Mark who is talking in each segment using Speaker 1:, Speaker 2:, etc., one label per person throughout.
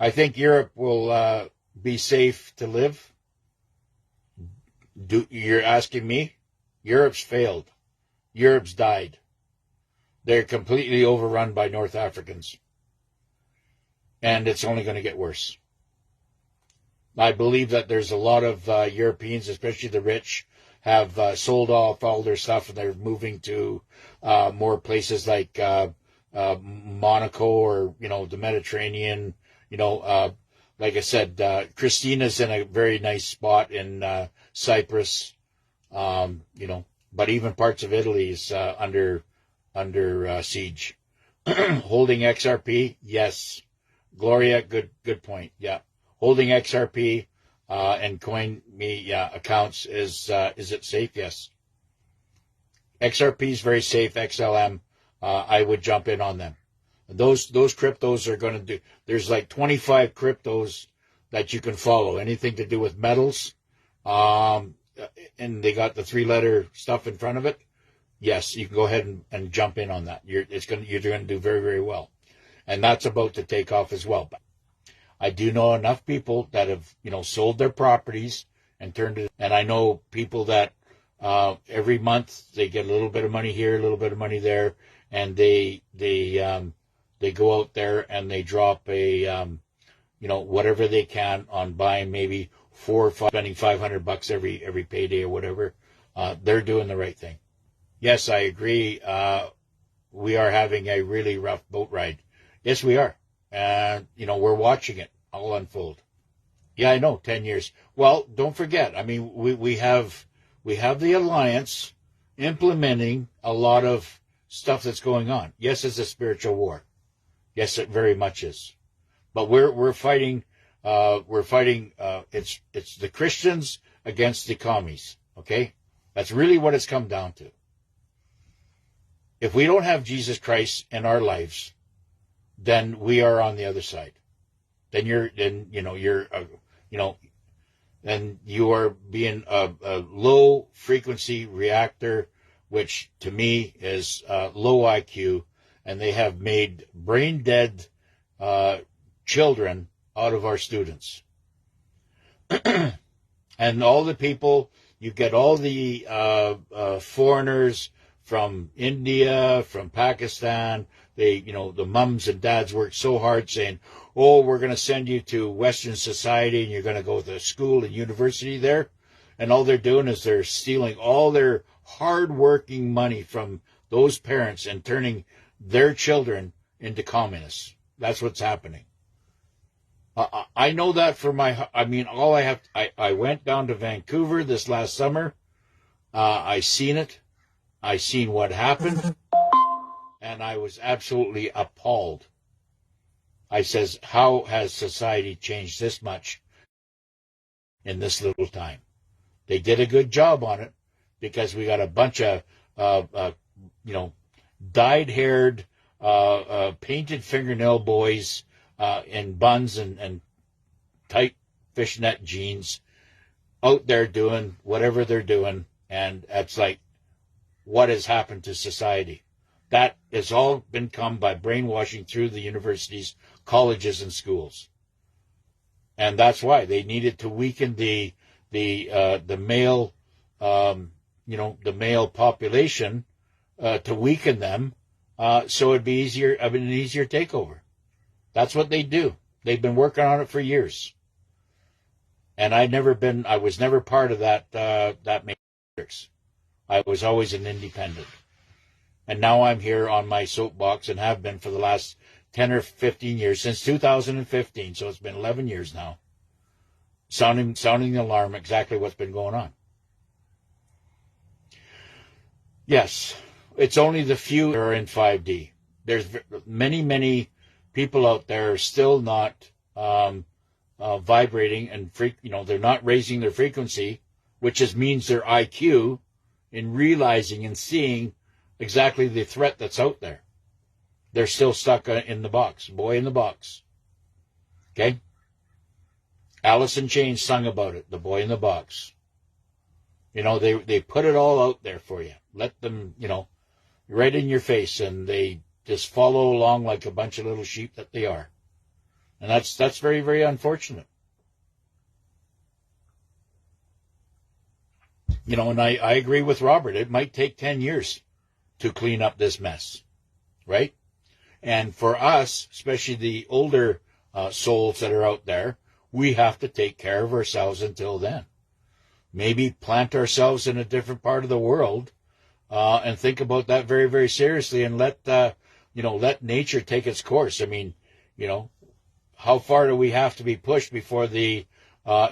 Speaker 1: I think Europe will be safe to live. You're asking me? Europe's failed. Europe's died. They're completely overrun by North Africans. And it's only going to get worse. I believe that there's a lot of Europeans, especially the rich, have sold off all their stuff and they're moving to more places like Monaco or, the Mediterranean. Like I said, Christina's in a very nice spot in Cyprus, but even parts of Italy is under siege. Holding XRP, yes. Gloria, good point. Yeah, holding XRP and CoinMe accounts is it safe? Yes. XRP is very safe. XLM, I would jump in on them. Those cryptos are going to do. There's like 25 cryptos that you can follow. Anything to do with metals, and they got the 3-letter stuff in front of it. Yes, you can go ahead and jump in on that. You're going to do very, very well. And that's about to take off as well. But I do know enough people that have, sold their properties and turned it. And I know people that every month they get a little bit of money here, a little bit of money there, and they go out there and they drop a, whatever they can on buying maybe 4 or 5, spending $500 every payday or whatever. They're doing the right thing. Yes, I agree. We are having a really rough boat ride. Yes, we are. And, we're watching it all unfold. Yeah, I know, 10 years. Well, don't forget, I mean, we have the alliance implementing a lot of stuff that's going on. Yes, it's a spiritual war. Yes, it very much is. But we're fighting, it's the Christians against the commies, okay? That's really what it's come down to. If we don't have Jesus Christ in our lives, then we are on the other side. Then you are being a low frequency reactor, which to me is low IQ, and they have made brain dead children out of our students. And all the people, you get all the foreigners from India, from Pakistan. They, the mums and dads work so hard saying, oh, we're going to send you to Western society and you're going to go to school and university there. And all they're doing is they're stealing all their hard-working money from those parents and turning their children into communists. That's what's happening. I know that for I went down to Vancouver this last summer. I seen it. I seen what happened. And I was absolutely appalled. I says, how has society changed this much in this little time? They did a good job on it because we got a bunch of, dyed-haired, painted fingernail boys in buns and tight fishnet jeans out there doing whatever they're doing. And it's like, what has happened to society? That has all been come by brainwashing through the universities, colleges, and schools, and that's why they needed to weaken the male, the male population, to weaken them, so it'd be an easier takeover. That's what they do. They've been working on it for years, and I was never part of that matrix. I was always an independent. And now I'm here on my soapbox and have been for the last 10 or 15 years, since 2015, so it's been 11 years now, sounding the alarm exactly what's been going on. Yes, it's only the few that are in 5D. There's many people out there still not vibrating and they're not raising their frequency, which means their IQ in realizing and seeing exactly the threat that's out there. They're still stuck in the box, boy in the box. Okay? Alice in Chains sung about it, the boy in the box. They put it all out there for you. Let them, right in your face, and they just follow along like a bunch of little sheep that they are. And that's very, very unfortunate. And I agree with Robert. It might take 10 years to clean up this mess, right? And for us, especially the older souls that are out there, we have to take care of ourselves until then. Maybe plant ourselves in a different part of the world and think about that very, very seriously, and let nature take its course. I mean, how far do we have to be pushed before the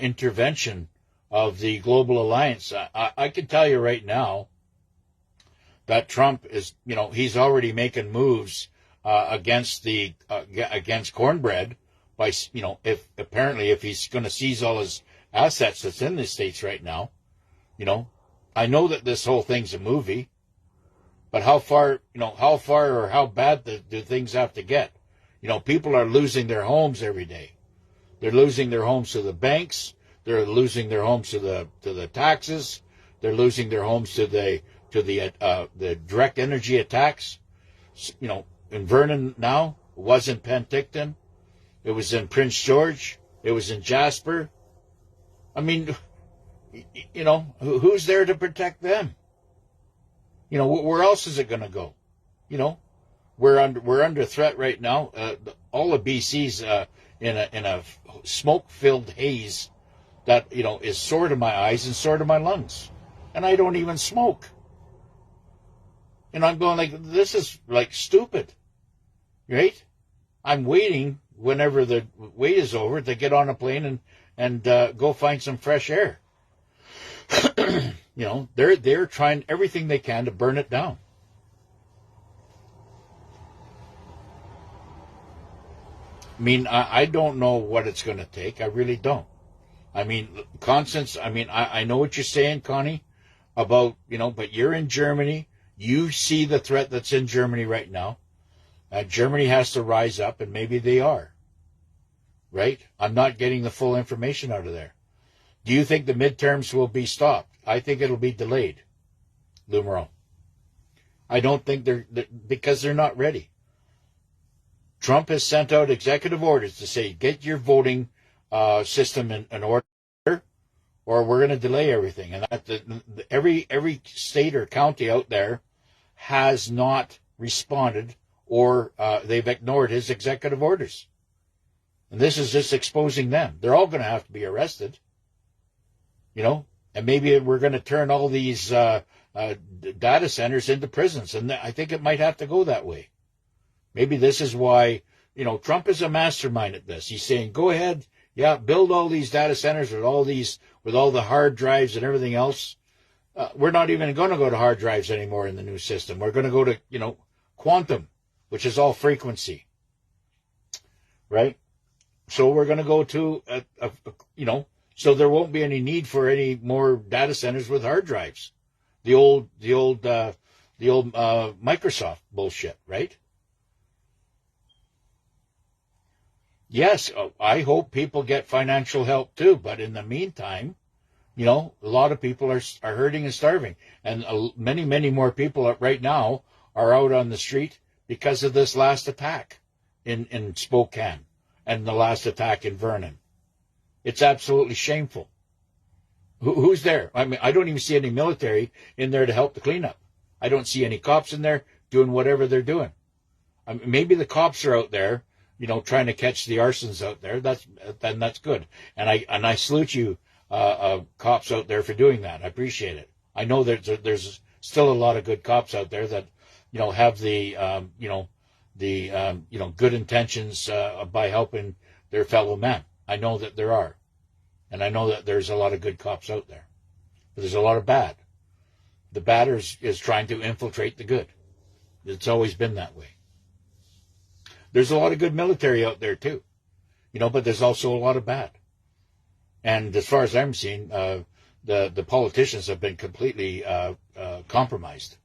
Speaker 1: intervention of the global alliance? I can tell you right now that Trump is, he's already making moves against cornbread by, if he's going to seize all his assets that's in the States right now. I know that this whole thing's a movie, but how far or how bad do things have to get? People are losing their homes every day. They're losing their homes to the banks. They're losing their homes to the taxes. They're losing their homes to the direct energy attacks. In Vernon now, it was in Penticton, it was in Prince George, it was in Jasper. I mean, who's there to protect them? Where else is it going to go? We're under threat right now. All of BC's in a smoke-filled haze that is sore to my eyes and sore to my lungs, and I don't even smoke. And I'm going like, this is like stupid, right? I'm waiting whenever the wait is over to get on a plane and go find some fresh air. They're trying everything they can to burn it down. I mean, I don't know what it's going to take. I really don't. I mean, Constance, I know what you're saying, Connie, about, but you're in Germany. You see the threat that's in Germany right now. Germany has to rise up, and maybe they are. Right? I'm not getting the full information out of there. Do you think the midterms will be stopped? I think it'll be delayed, Lumero. I don't think because they're not ready. Trump has sent out executive orders to say, get your voting system in order, or we're going to delay everything. And every state or county out there has not responded, or they've ignored his executive orders. And this is just exposing them. They're all going to have to be arrested. And maybe we're going to turn all these data centers into prisons. And I think it might have to go that way. Maybe this is why, Trump is a mastermind at this. He's saying, go ahead, build all these data centers with all the hard drives and everything else. We're not even going to go to hard drives anymore in the new system. We're going to go to, quantum, which is all frequency, right? So we're going to go to, so there won't be any need for any more data centers with hard drives. The old Microsoft bullshit, right? Yes, I hope people get financial help too, but in the meantime, a lot of people are hurting and starving, and many, many more people right now are out on the street because of this last attack in Spokane and the last attack in Vernon. It's absolutely shameful. Who's there? I mean, I don't even see any military in there to help the cleanup. I don't see any cops in there doing whatever they're doing. I mean, maybe the cops are out there, trying to catch the arsons out there. That's good. And I salute you, cops out there, for doing that. I appreciate it. I know that there's still a lot of good cops out there that, have the good intentions by helping their fellow men. I know that there are. And I know that there's a lot of good cops out there. But there's a lot of bad. The bad is trying to infiltrate the good. It's always been that way. There's a lot of good military out there too, but there's also a lot of bad. And as far as I'm seeing, the politicians have been completely compromised.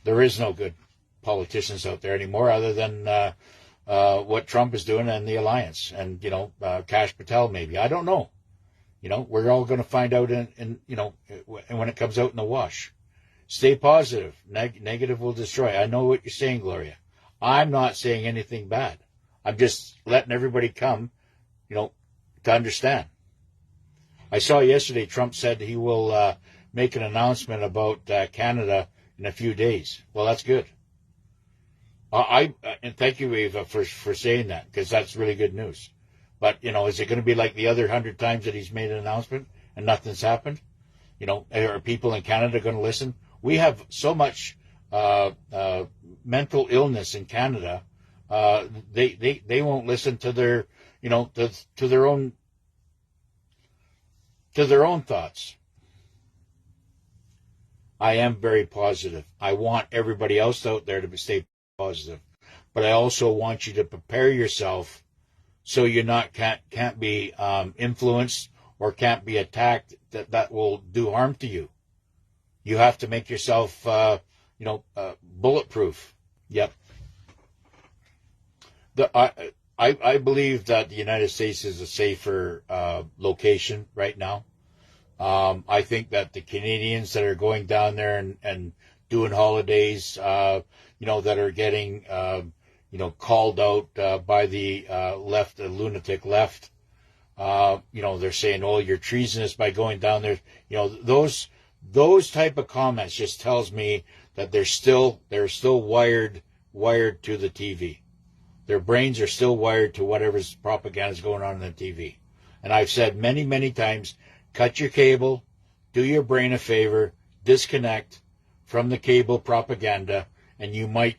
Speaker 1: There is no good politicians out there anymore, other than what Trump is doing and the alliance, and Kash Patel maybe. I don't know. We're all going to find out in when it comes out in the wash. Stay positive. Negative will destroy. I know what you're saying, Gloria. I'm not saying anything bad. I'm just letting everybody come, to understand. I saw yesterday Trump said he will make an announcement about Canada in a few days. Well, that's good. And thank you, Eva, for saying that, because that's really good news. But, is it going to be like the other 100 times that he's made an announcement and nothing's happened? Are people in Canada going to listen? We have so much mental illness in Canada. They won't listen to their, to their own thoughts. I am very positive. I want everybody else out there to stay positive, but I also want you to prepare yourself so you're not can't be influenced or can't be attacked that will do harm to you. You have to make yourself bulletproof. Yep. I believe that the United States is a safer location right now. I think that the Canadians that are going down there and doing holidays, that are getting, called out by the left, the lunatic left, they're saying, "Oh, you're treasonous by going down there." Those type of comments just tells me that they're still wired to the TV. Their brains are still wired to whatever's propaganda is going on the TV. And I've said many, many times, cut your cable, do your brain a favor, disconnect from the cable propaganda, and you might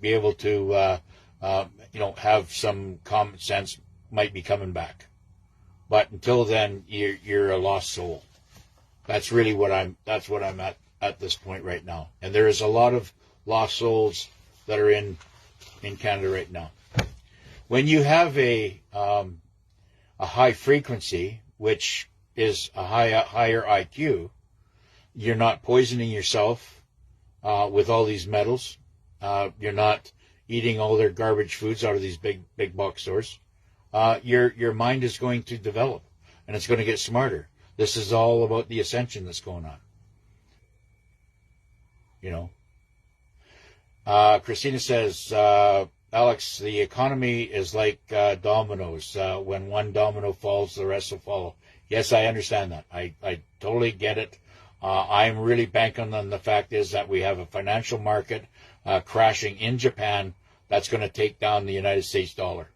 Speaker 1: be able to have some common sense might be coming back. But until then, you're a lost soul. That's really what I'm at this point right now. And there is a lot of lost souls that are in Canada right now. When you have a high frequency, which is a higher IQ, you're not poisoning yourself with all these metals. You're not eating all their garbage foods out of these big box stores. Your mind is going to develop, and it's going to get smarter. This is all about the ascension that's going on. Christina says, Alex, the economy is like dominoes. When one domino falls, the rest will follow. Yes, I understand that. I totally get it. I'm really banking on the fact is that we have a financial market crashing in Japan that's going to take down the United States dollar.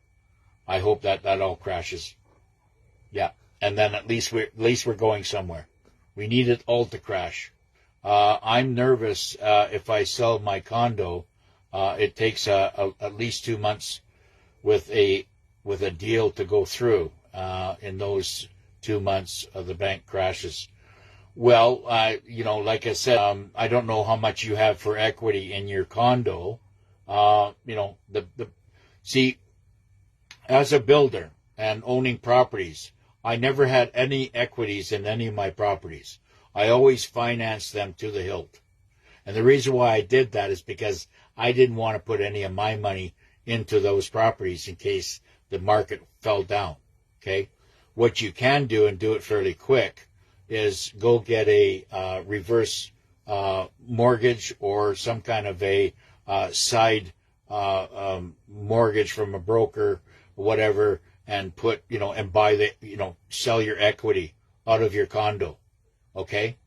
Speaker 1: I hope that all crashes. Yeah, and then at least we're going somewhere. We need it all to crash. I'm nervous if I sell my condo. It takes at least 2 months with a deal to go through. In those 2 months, the bank crashes. Well, like I said, I don't know how much you have for equity in your condo. See, as a builder and owning properties, I never had any equities in any of my properties. I always financed them to the hilt. And the reason why I did that is because I didn't want to put any of my money into those properties in case the market fell down. Okay? What you can do, and do it fairly quick, is go get a reverse mortgage or some kind of a side mortgage from a broker, whatever, and put, and buy the, sell your equity out of your condo. Okay?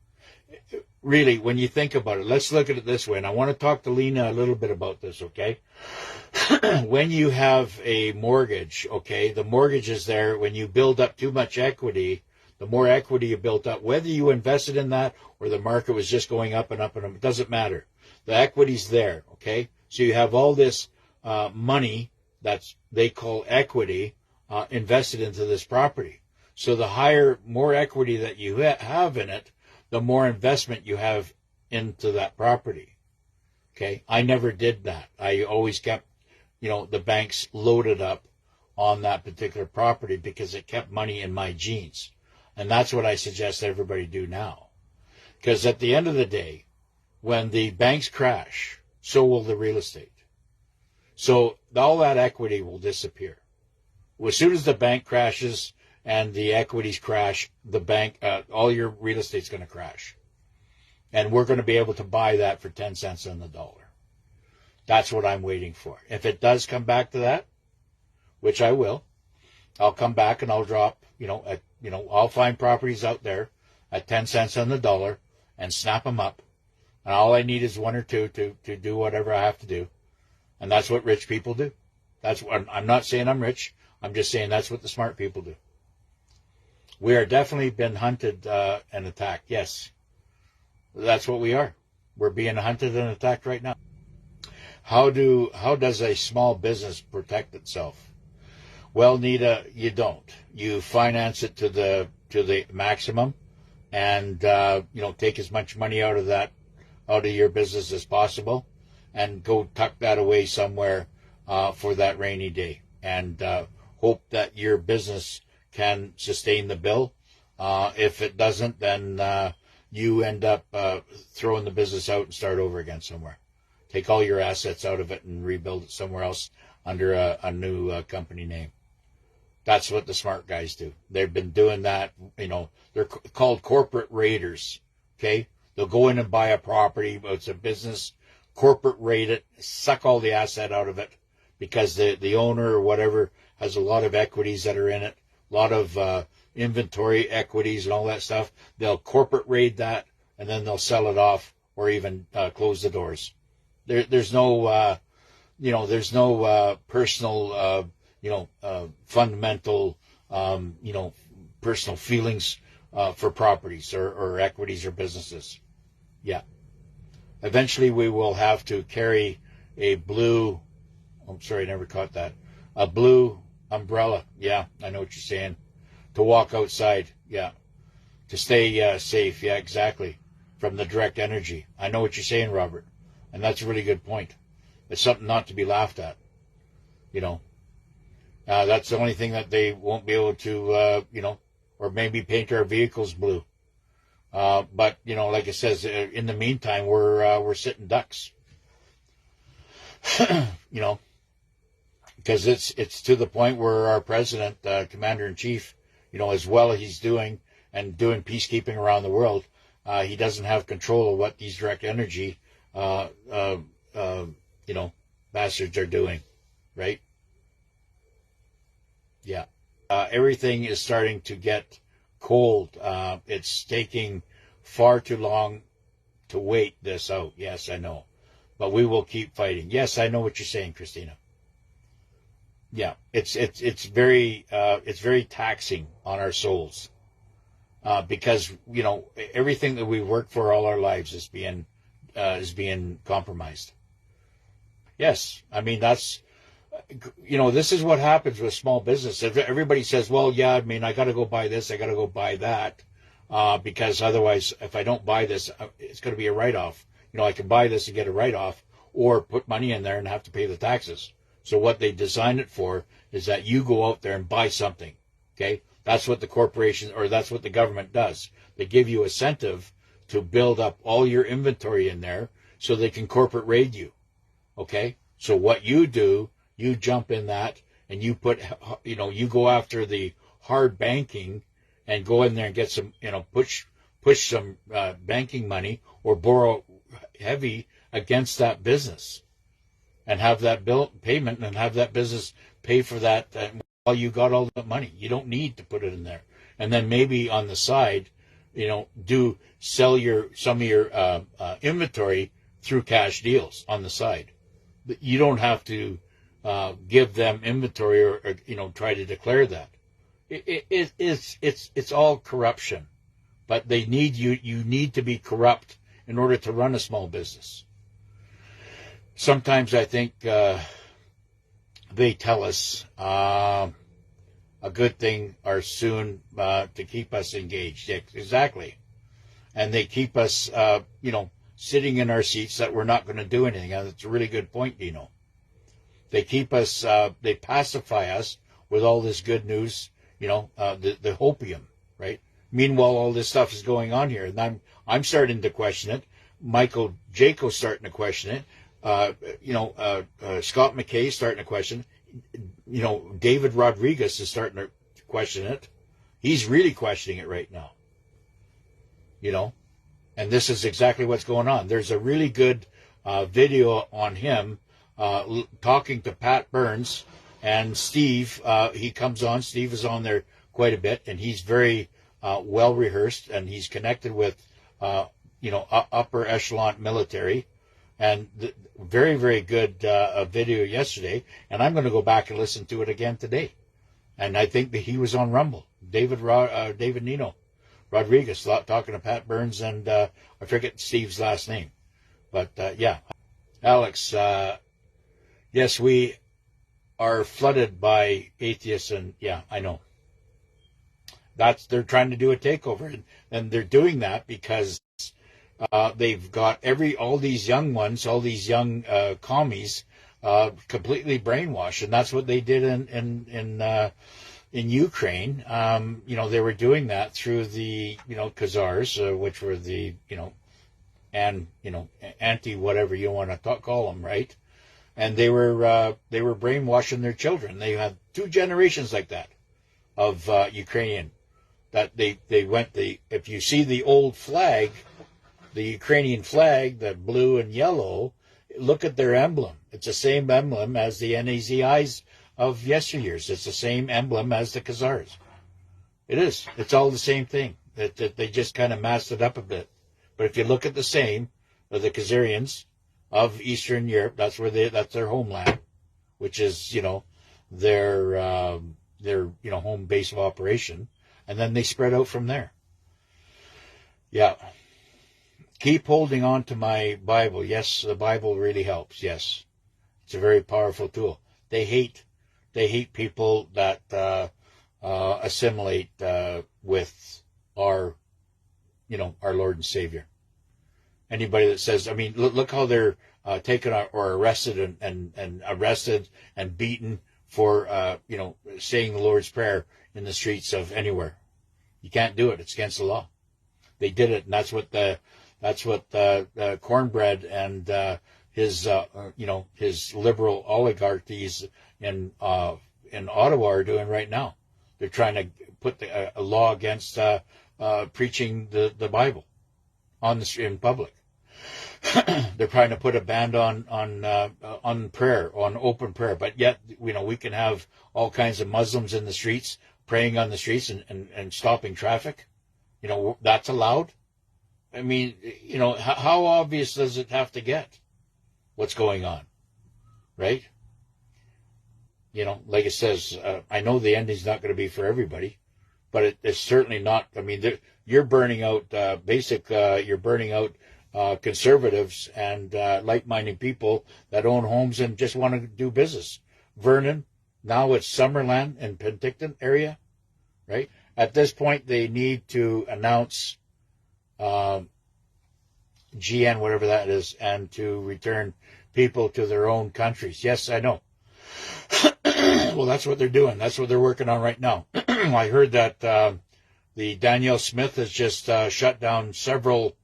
Speaker 1: Really, when you think about it, let's look at it this way. And I want to talk to Lena a little bit about this, okay? When you have a mortgage, okay, the mortgage is there. When you build up too much equity, the more equity you built up, whether you invested in that or the market was just going up and up and up, it doesn't matter. The equity's there, okay? So you have all this money that's they call equity invested into this property. So the more equity that you have in it, the more investment you have into that property. Okay? I never did that. I always kept, the banks loaded up on that particular property because it kept money in my jeans. And that's what I suggest everybody do now. Because at the end of the day, when the banks crash, so will the real estate. So all that equity will disappear. As soon as the bank crashes and the equities crash, the bank, all your real estate's going to crash. And we're going to be able to buy that for 10 cents on the dollar. That's what I'm waiting for. If it does come back to that, which I will, I'll come back and I'll drop, I'll find properties out there at 10 cents on the dollar and snap them up. And all I need is one or two to do whatever I have to do. And that's what rich people do. I'm not saying I'm rich. I'm just saying that's what the smart people do. We are definitely been hunted and attacked. Yes, that's what we are. We're being hunted and attacked right now. How does a small business protect itself? Well, Nita, you don't. You finance it to the maximum, and take as much money out of your business as possible, and go tuck that away somewhere for that rainy day, and hope that your business can sustain the bill. If it doesn't, then you end up throwing the business out and start over again somewhere. Take all your assets out of it and rebuild it somewhere else under a new company name. That's what the smart guys do. They've been doing that. They're called corporate raiders. Okay, they'll go in and buy a property. It's a business. Corporate raid it, suck all the asset out of it, because the owner or whatever has a lot of equities that are in it, a lot of inventory equities and all that stuff. They'll corporate raid that, and then they'll sell it off or even close the doors. There's no personal, fundamental, personal feelings for properties or equities or businesses. Yeah. Eventually we will have to carry a blue, I'm sorry, I never caught that, a blue umbrella. Yeah, I know what you're saying. To walk outside. Yeah. To stay safe. Yeah, exactly. From the direct energy. I know what you're saying, Robert. And that's a really good point. It's something not to be laughed at. That's the only thing that they won't be able to, or maybe paint our vehicles blue. But like it says, in the meantime, we're sitting ducks. Because it's to the point where our president, commander in chief, as well as he's doing peacekeeping around the world, he doesn't have control of what these direct energy, bastards are doing, right? Yeah. Everything is starting to get cold. It's taking far too long to wait this out. Yes, I know. But we will keep fighting. Yes, I know what you're saying, Christina. Yeah, it's very taxing on our souls. Because, everything that we worked for all our lives is being compromised. Yes, I mean, that's, this is what happens with small business. If everybody says, well, yeah, I mean, I got to go buy this, I got to go buy that, because otherwise, if I don't buy this, it's going to be a write-off. I can buy this and get a write-off, or put money in there and have to pay the taxes. So what they designed it for is that you go out there and buy something, okay? That's what the corporation, or that's what the government does. They give you incentive to build up all your inventory in there so they can corporate raid you, okay? So what you do, you jump in that and you put, you go after the hard banking and go in there and get some, push some banking money or borrow heavy against that business and have that bill payment and have that business pay for that while you got all that money. You don't need to put it in there. And then maybe on the side, sell some of your inventory through cash deals on the side. You don't have to give them inventory or try to declare that. It's all corruption, but they need you need to be corrupt in order to run a small business. Sometimes I think they tell us a good thing or soon to keep us engaged. Yeah, exactly. And they keep us, sitting in our seats that we're not going to do anything. And that's a really good point, Dino. They keep us, they pacify us with all this good news, the hopium, right? Meanwhile, all this stuff is going on here. And I'm starting to question it. Michael Jaco's starting to question it. Scott McKay is starting to question it. David Rodriguez is starting to question it. He's really questioning it right now. And this is exactly what's going on. There's a really good video on him talking to Pat Burns And Steve, he comes on. Steve is on there quite a bit, and he's very well rehearsed, and he's connected with upper echelon military. And very, very good video yesterday. And I'm going to go back and listen to it again today. And I think that he was on Rumble. David Nino Rodriguez talking to Pat Burns and I forget Steve's last name. But yeah, Alex, yes, we are flooded by atheists, and yeah, I know. They're trying to do a takeover, and they're doing that because they've got all these young ones, all these young commies, completely brainwashed, and that's what they did in Ukraine. They were doing that through the Khazars, which were the anti whatever you want to call them, right? And they were brainwashing their children. They had 2 generations like that of Ukrainian. That if you see the old flag, the Ukrainian flag, the blue and yellow, look at their emblem. It's the same emblem as the NAZIs of yesteryears. It's the same emblem as the Khazars. It is. It's all the same thing. That they just kind of masked it up a bit. But if you look at the same, the Khazarians of Eastern Europe, that's their homeland, which is their home base of operation, and then they spread out from there. Yeah. Keep holding on to my Bible. Yes, the Bible really helps. Yes, it's a very powerful tool. They hate people that assimilate with our Lord and Savior. Anybody that says, look how they're taken or arrested and arrested and beaten for saying the Lord's Prayer in the streets of anywhere. You can't do it. It's against the law. They did it, and that's what Cornbread and his liberal oligarchies in Ottawa are doing right now. They're trying to put a law against preaching the Bible in public. They're trying to put a ban on prayer, on open prayer, but yet we can have all kinds of Muslims in the streets praying on the streets and stopping traffic. That's allowed. How obvious does it have to get what's going on, right? Like it says, I know the ending's not going to be for everybody, but it's certainly not. You're burning out you're burning out conservatives and like-minded people that own homes and just want to do business. Vernon, now it's Summerland and Penticton area, right? At this point, they need to announce GN, whatever that is, and to return people to their own countries. Yes, I know. Well, that's what they're doing. That's what they're working on right now. I heard that the Danielle Smith has just shut down several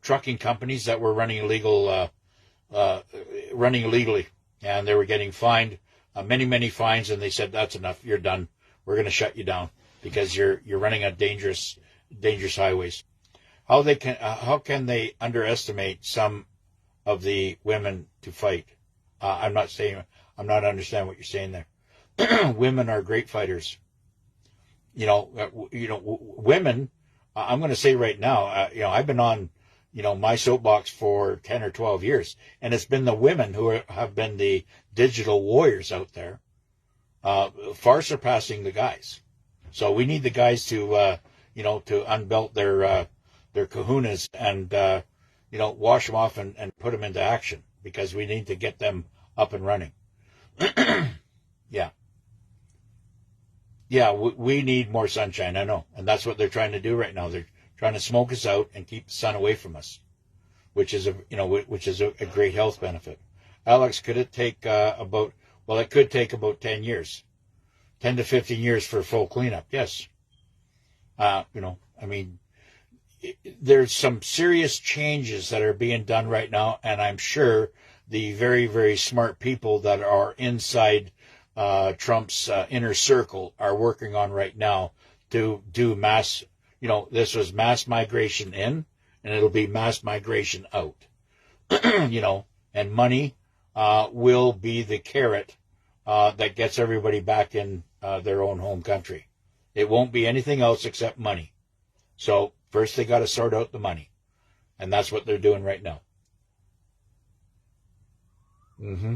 Speaker 1: trucking companies that were running illegally, and they were getting fined many fines, and they said, that's enough, you're done, we're going to shut you down because you're running on dangerous highways. How can they underestimate some of the women to fight? I'm not understanding what you're saying there. Women are great fighters. Women. I'm going to say right now. I've been on, my soapbox for 10 or 12 years, and it's been the women who have been the digital warriors out there, far surpassing the guys. So we need the guys to, to unbelt their kahunas and, wash them off and put them into action, because we need to get them up and running. Yeah. Yeah, we need more sunshine, I know. And that's what they're trying to do right now. They're trying to smoke us out and keep the sun away from us, which is a great health benefit. Alex, could it take it could take about 10 years, 10 to 15 years for a full cleanup. Yes. There's some serious changes that are being done right now, and I'm sure the very, very smart people that are inside Trump's inner circle are working on right now to do mass, this was mass migration in, and it'll be mass migration out. And money will be the carrot that gets everybody back in their own home country. It won't be anything else except money. So first they got to sort out the money. And that's what they're doing right now. Mm-hmm.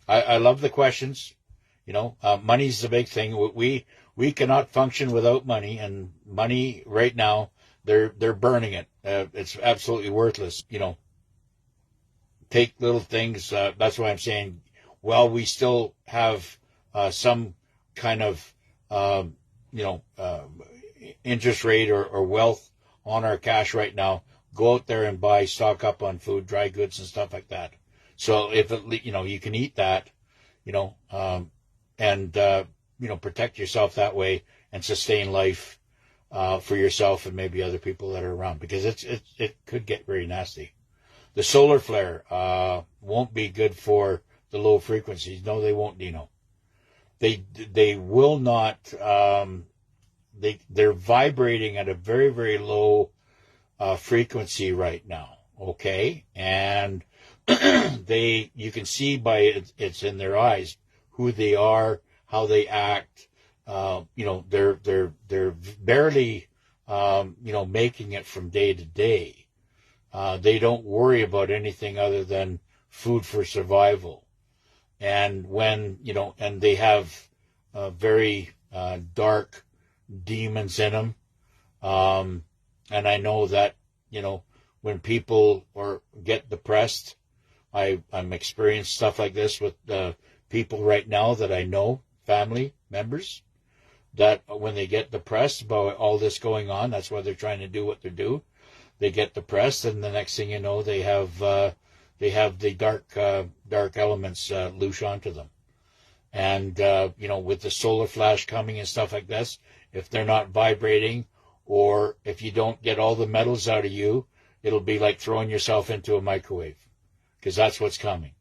Speaker 1: I love the questions. Money's the big thing. We cannot function without money, and money right now, they're burning it. It's absolutely worthless. Take little things. That's why I'm saying, well, we still have some kind of interest rate or wealth on our cash right now. Go out there and stock up on food, dry goods, and stuff like that. So if you can eat that, and protect yourself that way and sustain life for yourself and maybe other people that are around, because it could get very nasty. The solar flare won't be good for the low frequencies. No, they won't, Dino. They will not. They're vibrating at a very, very low frequency right now. Okay, and you can see by it's in their eyes who they are, how they act. They're barely making it from day to day. They don't worry about anything other than food for survival. And when and they have very dark demons in them. And I know that when people get depressed, I'm experiencing stuff like this with people right now that I know, family members, that when they get depressed about all this going on, that's why they're trying to do what they do. They get depressed, and the next thing you know, they have the dark elements loose onto them. And with the solar flash coming and stuff like this, if they're not vibrating, or if you don't get all the metals out of you, it'll be like throwing yourself into a microwave, because that's what's coming.